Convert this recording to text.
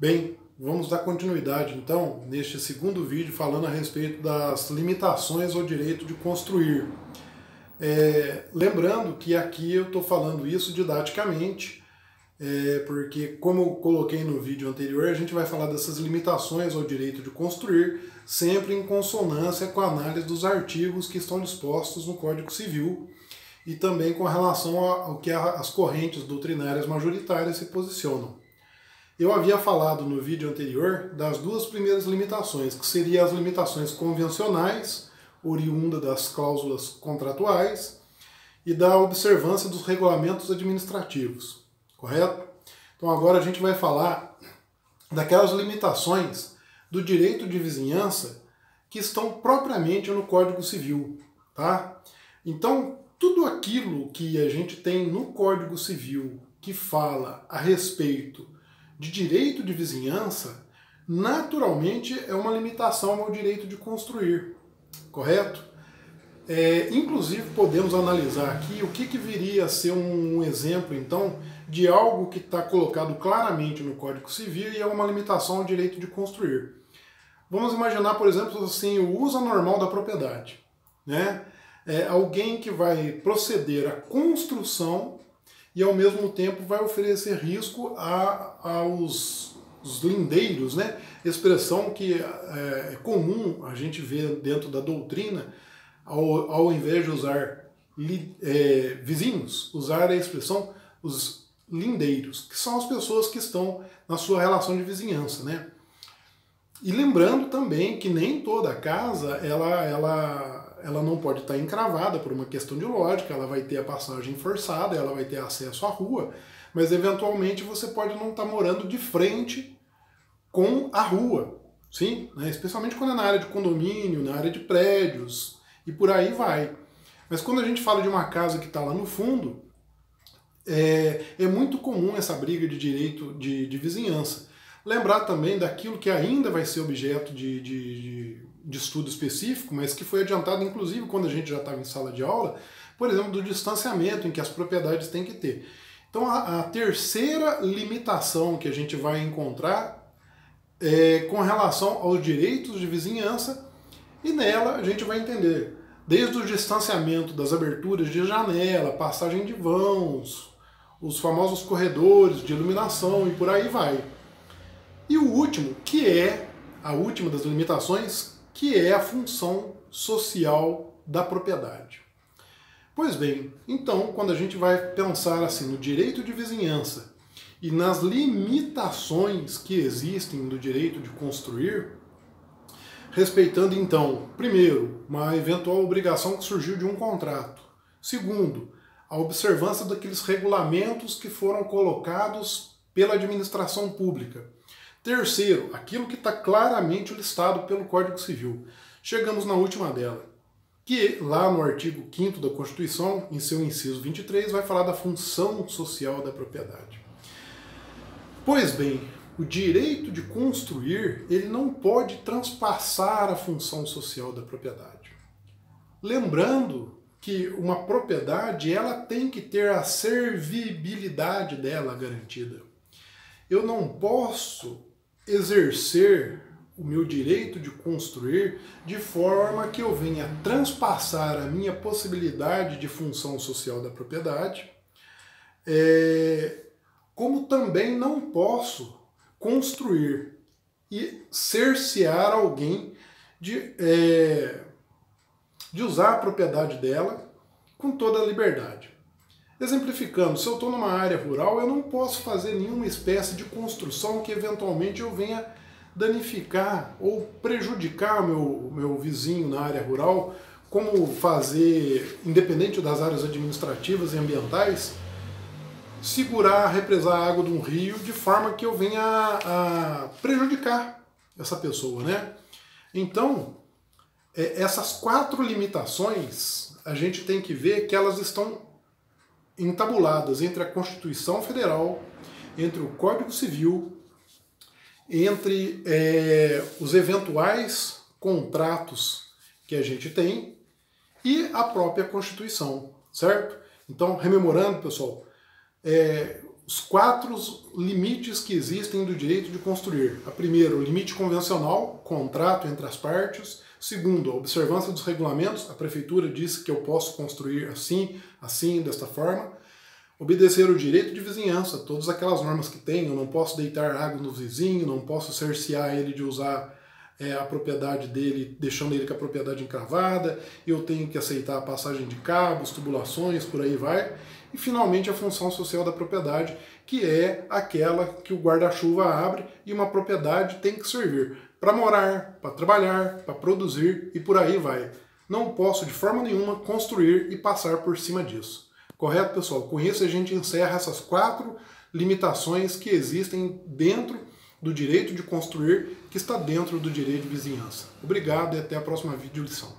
Bem, vamos dar continuidade então neste segundo vídeo falando a respeito das limitações ao direito de construir. Lembrando que aqui eu estou falando isso didaticamente, porque como eu coloquei no vídeo anterior, a gente vai falar dessas limitações ao direito de construir, sempre em consonância com a análise dos artigos que estão dispostos no Código Civil e também com relação ao que as correntes doutrinárias majoritárias se posicionam. Eu havia falado no vídeo anterior das duas primeiras limitações, que seriam as limitações convencionais, oriunda das cláusulas contratuais, e da observância dos regulamentos administrativos, correto? Então agora a gente vai falar daquelas limitações do direito de vizinhança que estão propriamente no Código Civil, tá? Então, tudo aquilo que a gente tem no Código Civil que fala a respeito de direito de vizinhança, naturalmente é uma limitação ao direito de construir, correto? Inclusive podemos analisar aqui o que viria a ser um exemplo, então, de algo que está colocado claramente no Código Civil e é uma limitação ao direito de construir. Vamos imaginar, por exemplo, assim, o uso anormal da propriedade, né? Alguém que vai proceder à construção e ao mesmo tempo vai oferecer risco aos lindeiros, né? Expressão que é comum a gente ver dentro da doutrina, ao invés de usar vizinhos, usar a expressão os lindeiros, que são as pessoas que estão na sua relação de vizinhança, né? E lembrando também que nem toda casa ela não pode estar encravada por uma questão de lógica, ela vai ter a passagem forçada, ela vai ter acesso à rua, mas eventualmente você pode não estar morando de frente com a rua, sim, né? Especialmente quando é na área de condomínio, na área de prédios e por aí vai. Mas quando a gente fala de uma casa que está lá no fundo, é muito comum essa briga de direito de vizinhança. Lembrar também daquilo que ainda vai ser objeto de estudo específico, mas que foi adiantado inclusive quando a gente já estava em sala de aula, por exemplo, do distanciamento em que as propriedades têm que ter. Então a terceira limitação que a gente vai encontrar é com relação aos direitos de vizinhança, e nela a gente vai entender desde o distanciamento das aberturas de janela, passagem de vãos, os famosos corredores de iluminação e por aí vai. E o último, que é a última das limitações, que é a função social da propriedade. Pois bem, então, quando a gente vai pensar assim no direito de vizinhança e nas limitações que existem do direito de construir, respeitando então, primeiro, uma eventual obrigação que surgiu de um contrato. Segundo, a observância daqueles regulamentos que foram colocados pela administração pública. Terceiro, aquilo que está claramente listado pelo Código Civil. Chegamos na última dela, que lá no artigo 5º da Constituição, em seu inciso 23, vai falar da função social da propriedade. Pois bem, o direito de construir, ele não pode transpassar a função social da propriedade. Lembrando que uma propriedade, ela tem que ter a servibilidade dela garantida. Eu não posso exercer o meu direito de construir de forma que eu venha transpassar a minha possibilidade de função social da propriedade, como também não posso construir e cercear alguém de usar a propriedade dela com toda a liberdade. Exemplificando, se eu estou numa área rural, eu não posso fazer nenhuma espécie de construção que eventualmente eu venha danificar ou prejudicar meu vizinho na área rural, como fazer, independente das áreas administrativas e ambientais, segurar, represar a água de um rio de forma que eu venha a prejudicar essa pessoa, né? Então, essas 4 limitações, a gente tem que ver que elas estão entabuladas entre a Constituição Federal, entre o Código Civil, entre os eventuais contratos que a gente tem e a própria Constituição, certo? Então, rememorando, pessoal, os 4 limites que existem do direito de construir. A primeira, o limite convencional, contrato entre as partes. Segundo, a observância dos regulamentos. A prefeitura disse que eu posso construir assim, assim, desta forma. Obedecer o direito de vizinhança, todas aquelas normas que tem. Eu não posso deitar água no vizinho, não posso cercear ele de usar a propriedade dele, deixando ele com a propriedade encravada. Eu tenho que aceitar a passagem de cabos, tubulações, por aí vai. E finalmente a função social da propriedade, que é aquela que o guarda-chuva abre e uma propriedade tem que servir para morar, para trabalhar, para produzir e por aí vai. Não posso de forma nenhuma construir e passar por cima disso. Correto, pessoal? Com isso a gente encerra essas 4 limitações que existem dentro do direito de construir, que está dentro do direito de vizinhança. Obrigado e até a próxima vídeo lição.